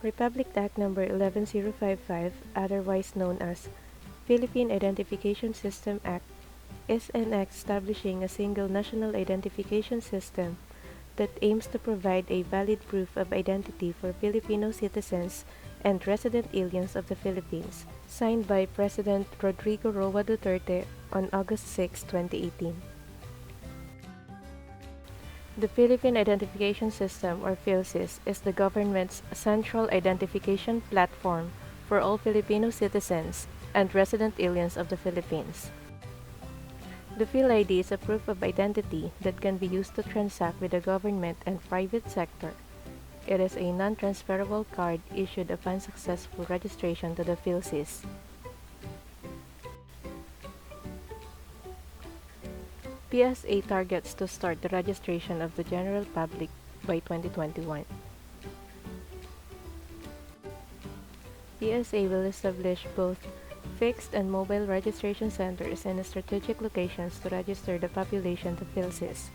Republic Act No. 11055, otherwise known as Philippine Identification System Act, is an act establishing a single national identification system that aims to provide a valid proof of identity for Filipino citizens and resident aliens of the Philippines, signed by President Rodrigo Roa Duterte on August 6, 2018. The Philippine Identification System, or PhilSys, is the government's central identification platform for all Filipino citizens and resident aliens of the Philippines. The PhilID is a proof of identity that can be used to transact with the government and private sector. It is a non-transferable card issued upon successful registration to the PhilSys. PSA targets to start the registration of the general public by 2021. PSA will establish both fixed and mobile registration centers in strategic locations to register the population to PhilSys.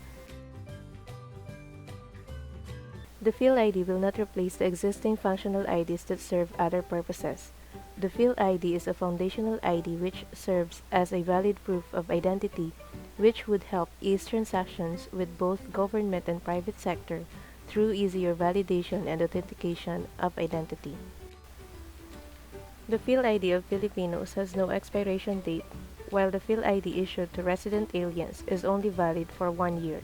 The PhilID will not replace the existing functional IDs that serve other purposes. The PhilID is a foundational ID which serves as a valid proof of identity, which would help ease transactions with both government and private sector through easier validation and authentication of identity. The PhilID of Filipinos has no expiration date, while the PhilID issued to resident aliens is only valid for 1 year.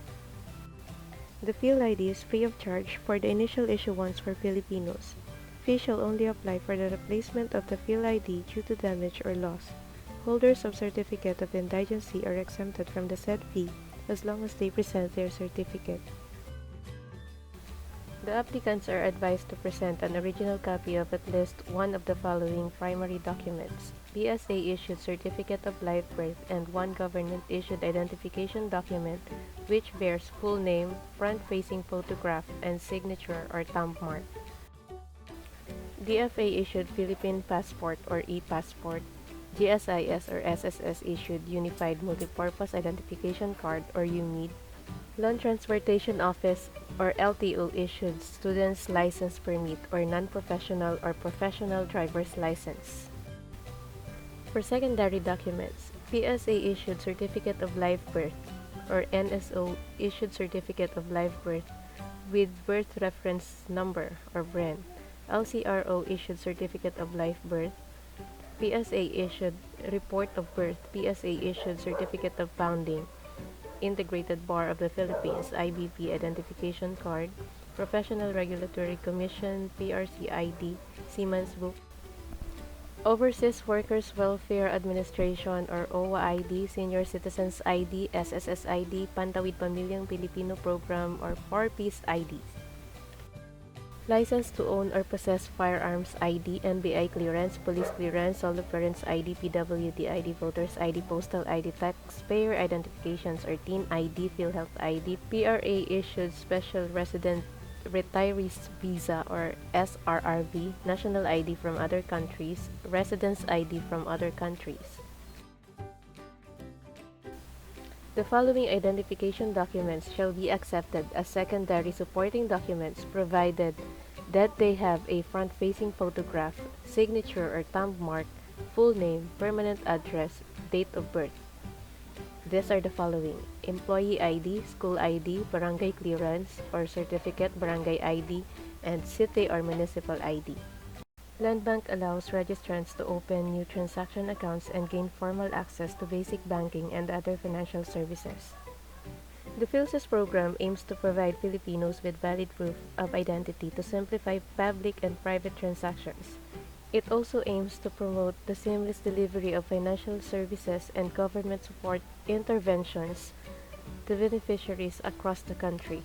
The PhilID is free of charge for the initial issuance for Filipinos. Fees shall only apply for the replacement of the PhilID due to damage or loss. Holders of Certificate of Indigency are exempted from the said fee as long as they present their certificate. The applicants are advised to present an original copy of at least one of the following primary documents: PSA-issued Certificate of Live Birth and one government-issued identification document which bears full name, front-facing photograph, and signature or thumb mark. DFA-issued Philippine Passport or e-Passport, GSIS or SSS-issued Unified Multipurpose Identification Card or UMID, Land Transportation Office or LTO-issued Student's License Permit or Non-Professional or Professional Driver's License. For secondary documents, PSA-issued Certificate of Live Birth or NSO-issued Certificate of Live Birth with Birth Reference Number or BREN, LCRO-issued Certificate of Live Birth, PSA-issued Report of Birth, PSA-issued Certificate of Founding, Integrated Bar of the Philippines, IBP Identification Card, Professional Regulatory Commission, PRC ID, Seaman's Book, Overseas Workers Welfare Administration or OWA ID, Senior Citizens ID, SSS ID, Pantawid Pamilyang Pilipino Program or 4-Piece ID. License to own or possess firearms ID, NBI clearance, police clearance, solo parents ID, PWD ID, voters ID, postal ID, taxpayer identifications or TIN ID, PhilHealth ID, PRA issued special resident retirees visa or SRRV, national ID from other countries, residence ID from other countries. The following identification documents shall be accepted as secondary supporting documents provided that they have a front-facing photograph, signature or thumb mark, full name, permanent address, date of birth. These are the following: employee ID, school ID, barangay clearance or certificate, barangay ID, and city or municipal ID. Landbank allows registrants to open new transaction accounts and gain formal access to basic banking and other financial services. The PhilSys program aims to provide Filipinos with valid proof of identity to simplify public and private transactions. It also aims to promote the seamless delivery of financial services and government support interventions to beneficiaries across the country.